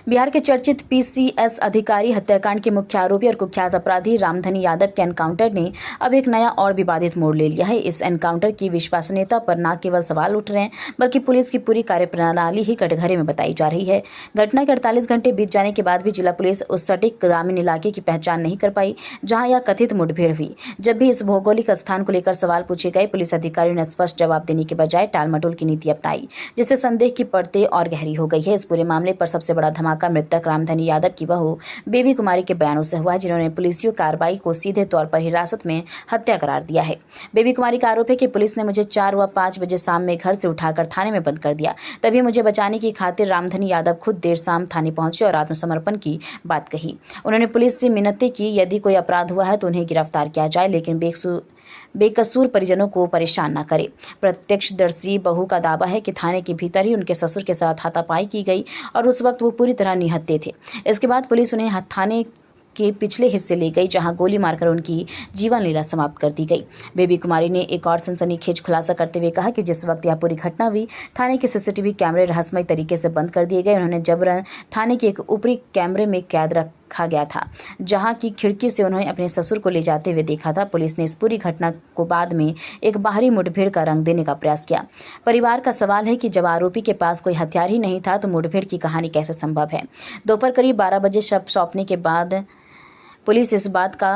बिहार के चर्चित पीसीएस अधिकारी हत्याकांड के मुख्य आरोपी और कुख्यात अपराधी रामधनी यादव के एनकाउंटर ने अब एक नया और विवादित मोड़ ले लिया है। इस एनकाउंटर की विश्वसनीयता पर न केवल सवाल उठ रहे हैं, बल्कि पुलिस की पूरी कार्यप्रणाली ही कटघरे में बताई जा रही है। घटना के 48 घंटे बीत जाने के बाद भी जिला पुलिस उस सटीक ग्रामीण इलाके की पहचान नहीं कर पाई जहां यह कथित मुठभेड़ हुई। जब भी इस भौगोलिक स्थान को लेकर सवाल पूछे गए, पुलिस अधिकारियों ने स्पष्ट जवाब देने के बजाय टालमटोल की नीति अपनाई, जिससे संदेह की परतें और गहरी हो गई है। इस पूरे मामले पर सबसे बड़ा धमाका मृतक रामधनी यादव की बहू बेबी कुमारी के बयानों से हुआ है, जिन्होंने पुलिसियों कार्रवाई को सीधे तौर पर हिरासत में हत्या करार दिया है। बेबी कुमारी का आरोप है कि पुलिस ने मुझे 4 व 5 बजे शाम में घर से उठाकर थाने में बंद कर दिया। तभी मुझे बचाने की खातिर रामधनी यादव खुद देर शाम थाने पहुंचे और आत्मसमर्पण की बात कही। उन्होंने पुलिस से मिन्नतें की, यदि कोई अपराध हुआ है तो उन्हें गिरफ्तार किया जाए, लेकिन बेकसूर परिजनों को परेशान न करे। प्रत्यक्षदर्शी बहू का दावा है कि थाने के भीतर ही उनके ससुर के साथ हाथापाई की गई और उस वक्त वो पूरी तरह निहत्थे थे। इसके बाद पुलिस उन्हें थाने के पिछले हिस्से ले गई, जहां गोली मारकर उनकी जीवन लीला समाप्त कर दी गई। बेबी कुमारी ने एक और सनसनीखेज खुलासा करते हुए कहा कि जिस वक्त यह पूरी घटना हुई, थाने के सीसीटीवी कैमरे रहस्यमय तरीके से बंद कर दिए गए। उन्होंने जबरन थाने के एक ऊपरी कैमरे में कैद रखा गया था, जहां की खिड़की से उन्होंने अपने ससुर को ले जाते हुए देखा था। पुलिस ने इस पूरी घटना को बाद में एक बाहरी मुठभेड़ का रंग देने का प्रयास किया। परिवार का सवाल है कि जब आरोपी के पास कोई हथियार ही नहीं था, तो मुठभेड़ की कहानी कैसे संभव है। दोपहर करीब 12 बजे शव सौंपने के बाद पुलिस इस बात का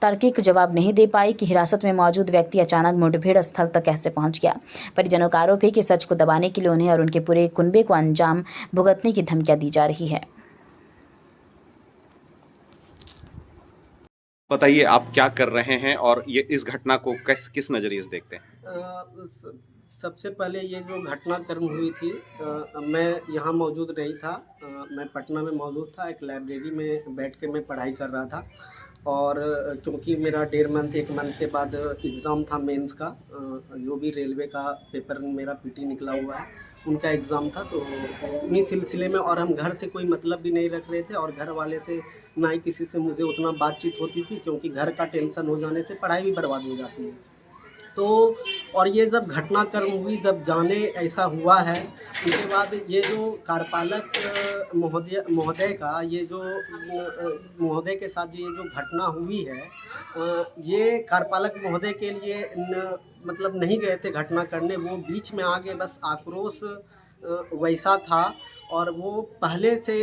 तार्किक जवाब नहीं दे पाई कि हिरासत में मौजूद व्यक्ति अचानक मुठभेड़ स्थल तक कैसे पहुंच गया। परिजनों का आरोप है कि सच को दबाने के लिए उन्हें और उनके पूरे कुनबे को अंजाम भुगतने की धमकियां दी जा रही है। बताइए, आप क्या कर रहे हैं और ये इस घटना को किस नजरिए से देखते हैं? सबसे पहले ये जो घटनाक्रम हुई थी, मैं यहाँ मौजूद नहीं था। मैं पटना में मौजूद था, एक लाइब्रेरी में बैठ के मैं पढ़ाई कर रहा था। और क्योंकि मेरा 1 मंथ के बाद एग्ज़ाम था मेंस का, जो भी रेलवे का पेपर मेरा पीटी निकला हुआ है, उनका एग्ज़ाम था। तो उन्हीं सिलसिले में, और हम घर से कोई मतलब भी नहीं रख रहे थे और घर वाले से ना ही किसी से मुझे उतना बातचीत होती थी, क्योंकि घर का टेंशन हो जाने से पढ़ाई भी बर्बाद हो जाती है। तो और ये जब घटनाक्रम हुई, जब जाने ऐसा हुआ है, उसके बाद ये जो कार्यपालक महोदय का ये जो महोदय के साथ ये जो घटना हुई है, ये कार्यपालक महोदय के लिए मतलब नहीं गए थे घटना करने, वो बीच में आ गए। बस आक्रोश वैसा था। और वो पहले से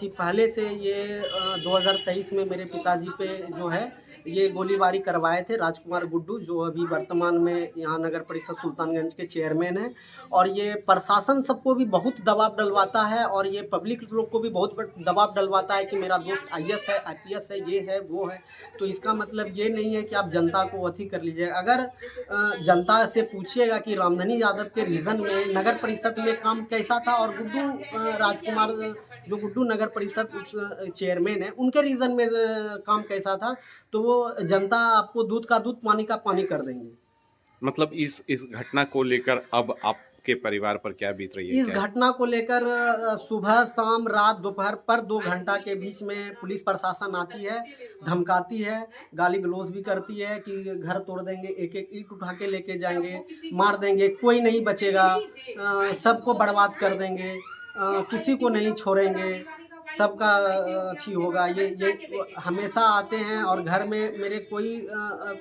पहले से ये 2023 में मेरे पिताजी पे जो है ये गोलीबारी करवाए थे राजकुमार गुड्डू, जो अभी वर्तमान में यहाँ नगर परिषद सुल्तानगंज के चेयरमैन हैं। और ये प्रशासन सबको भी बहुत दबाव डलवाता है और ये पब्लिक लोग को भी बहुत दबाव डलवाता है कि मेरा दोस्त IAS है, IPS है, ये है, वो है। तो इसका मतलब ये नहीं है कि आप जनता को अथी कर लीजिए। अगर जनता से पूछिएगा कि रामधनी यादव के रीजन में नगर परिषद में काम कैसा था, और गुड्डू राजकुमार जो गुड्डू नगर परिषद चेयरमैन है, उनके रीजन में काम कैसा था, तो वो जनता आपको दूध का दूध पानी का पानी कर देंगे। मतलब इस घटना को लेकर अब आपके परिवार पर क्या बीत रही है? इस घटना को लेकर सुबह शाम रात दोपहर पर 2 घंटा के बीच में पुलिस प्रशासन आती है, धमकाती है, गाली गलौज भी करती है कि घर तोड़ देंगे, एक एक ईंट उठा के लेके जाएंगे, मार देंगे, कोई नहीं बचेगा, सबको बर्बाद कर देंगे, किसी को नहीं छोड़ेंगे, सबका अच्छी होगा। ये हमेशा आते हैं। और घर में मेरे कोई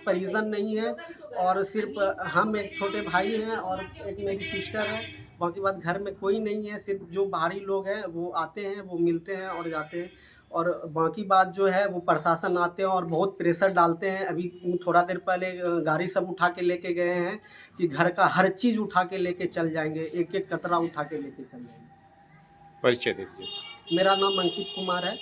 परिजन नहीं है, और सिर्फ हम एक छोटे भाई हैं और एक मेरी सिस्टर है। बाकी बात घर में कोई नहीं है, सिर्फ जो बाहरी लोग हैं वो आते हैं, वो मिलते हैं और जाते हैं। और बाकी बात जो है वो प्रशासन आते हैं और बहुत प्रेशर डालते हैं। अभी थोड़ा देर पहले गाड़ी सब उठा के लेके गए हैं कि घर का हर चीज़ उठा के लेके चल जाएंगे, एक एक कतरा उठा के लेके चल जाएंगे। परिचय दीजिए। मेरा नाम अंकित कुमार है।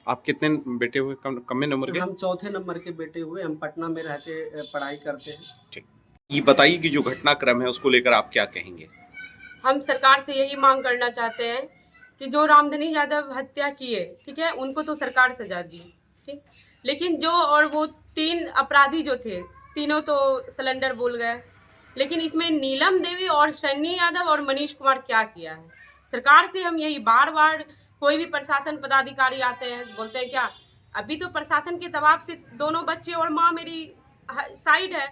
आप कितने बेटे हुए? कम नंबर के? हम चौथे नंबर के बेटे हुए। हम पटना में रह के पढ़ाई करते हैं। ठीक, ये बताइए कि जो घटनाक्रम है उसको लेकर आप क्या कहेंगे? हम सरकार से यही मांग करना चाहते हैं कि जो रामधनी यादव हत्या किए, ठीक है, उनको तो सरकार सजा दी, ठीक, लेकिन जो और वो 3 अपराधी जो थे, तीनों तो सिलेंडर बोल गए, लेकिन इसमें नीलम देवी और सन्नी यादव और मनीष कुमार क्या किया है? सरकार से हम यही बार बार, कोई भी प्रशासन पदाधिकारी आते हैं बोलते हैं क्या, अभी तो प्रशासन के दबाव से दोनों बच्चे और माँ मेरी साइड है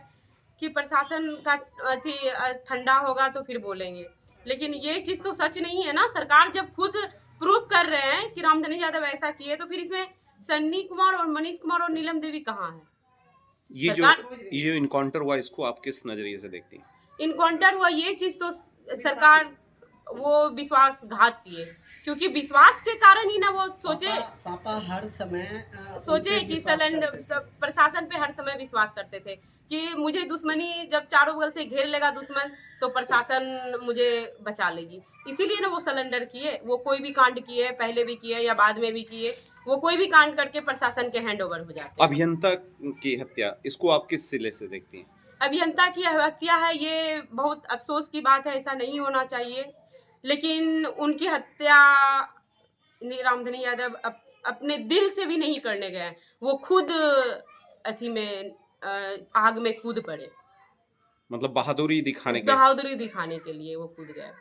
कि प्रशासन का ठंडा होगा तो फिर बोलेंगे, लेकिन ये चीज़ तो सच नहीं है ना। सरकार जब खुद प्रूफ कर कि रामधनी यादव ऐसा किए, तो फिर इसमें सन्नी कुमार और मनीष कुमार और नीलम देवी कहाँ है? ये जो इनकाउंटर हुआ इसको आप किस नजरिए से देखती हैं? इनकाउंटर हुआ, ये चीज तो सरकार वो विश्वासघात किए, क्योंकि विश्वास के कारण ही ना वो सोचे पापा हर समय सोचे उन पे कि विश्वास सिलेंडर करते थे। सब प्रशासन पे हर समय विश्वास करते थे कि मुझे दुश्मनी जब चारों बगल से घेर लेगा दुश्मन, तो प्रशासन मुझे बचा लेगी। इसीलिए ना वो सिलेंडर किए, वो कोई भी कांड किए, पहले भी किए या बाद में भी किए, वो कोई भी कांड करके प्रशासन के हैंड ओवर हो जाते हैं। अभियंता की हत्या, इसको आप किस सिले से देखती हैं? अभियंता की हत्या है, ये बहुत अफसोस की बात है, ऐसा नहीं होना चाहिए। लेकिन उनकी हत्या रामधनी यादव अपने दिल से भी नहीं करने गए, वो खुद अथी में आग में कूद पड़े, मतलब बहादुरी दिखाने के, बहादुरी दिखाने के लिए वो कूद गए।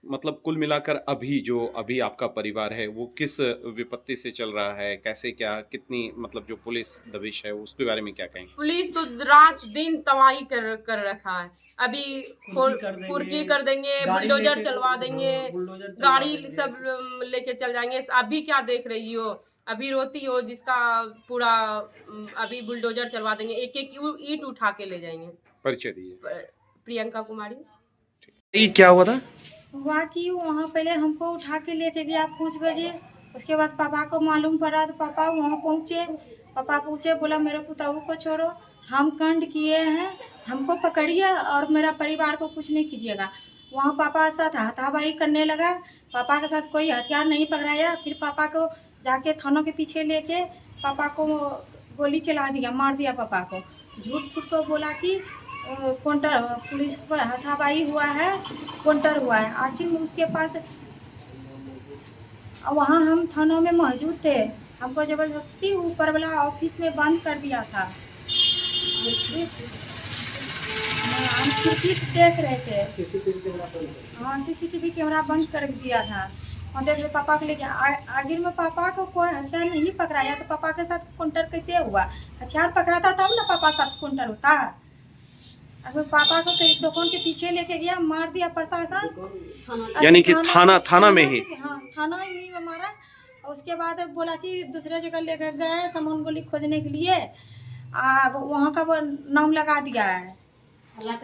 मतलब कुल मिलाकर अभी आपका परिवार है वो किस विपत्ति से चल रहा है, कैसे क्या, कितनी मतलब जो पुलिस दबिश है उसके बारे में क्या कहेंगे? पुलिस तो रात दिन तबाही कर रखा है। अभी कुर्की कर देंगे, बुलडोजर चलवा देंगे, गाड़ी सब लेके चल जाएंगे। अभी क्या देख रही हो, अभी रोती हो जिसका पूरा अभी बुलडोजर चलवा देंगे, एक एक ईंट उठा के ले जाएंगे। परिचय दीजिए। प्रियंका कुमारी। ये क्या हुआ था? हुआ कि वहाँ पहले हमको उठा के लेके गया 5 बजे। उसके बाद पापा को मालूम पड़ा तो पापा वहाँ पहुँचे। पापा पूछे, बोला मेरे पुतहू को छोड़ो, हम कांड किए हैं, हमको पकड़िए और मेरा परिवार को कुछ नहीं कीजिएगा। वहाँ पापा के साथ हाथापाई करने लगा। पापा के साथ कोई हथियार नहीं पकड़ाया। फिर पापा को जाके थानों के पीछे लेके पापा को गोली चला दिया, मार दिया पापा को। झूठ फूट को बोला कि काउंटर पुलिस पर हाथापाई हुआ है, काउंटर हुआ है। आखिर में उसके पास वहाँ हम थानों में मौजूद थे, हमको जबरदस्ती ऊपर वाला ऑफिस में बंद कर दिया था। हम खिड़की से देख रहे थे। हाँ, सीसीटीवी कैमरा बंद कर दिया था। और देख पापा को लेके आखिर में पापा को कोई हथियार नहीं पकड़ाया, तो पापा के साथ काउंटर कैसे हुआ? हथियार पकड़ाता तब ना पापा साथ काउंटर होता। अगर पापा को कहीं दुकान के पीछे लेके गया, मार दिया प्रशासन। यानी कि थाना में ही? हाँ, थाना ही में मारा। और उसके बाद बोला कि दूसरे जगह लेकर गए सामान गोली खोजने के लिए, वहाँ का वो नाम लगा दिया है, हल्ला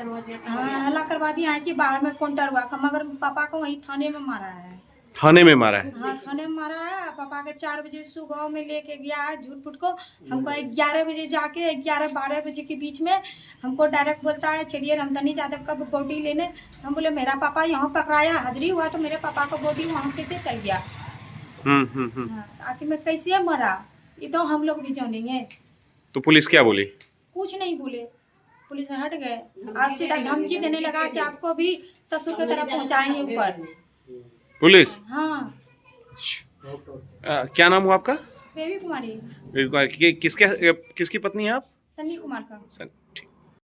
करवा दिया है कि बाहर में काउंटर हुआ, मगर पापा को वहीं थाने में मारा है। थाने में मारा है? हाँ, थाने में मारा है। पापा के 4 बजे सुबह में लेके गया है झूठ फूट को। हमको 11 बजे जाके 11-12 बजे के बीच में हमको डायरेक्ट बोलता है, चलिए रामधनी यादव का बॉडी लेने। हम बोले मेरा पापा यहाँ पकड़ाया, हाजिरी हुआ तो मेरे पापा का बॉडी वहाँ कैसे चल गया? हाँ, आखिर में कैसे मरा ये तो हम लोग भी जानेंगे। तो पुलिस क्या बोली? कुछ नहीं बोले, पुलिस हट गए। आज सीधा धमकी देने लगा कि आपको भी ससुर की तरफ पहुँचाएंगे ऊपर। पुलिस? हाँ। क्या नाम हुआ आपका? बेबी कुमारी। किसकी पत्नी है आप? सन्नी कुमार का। ठीक।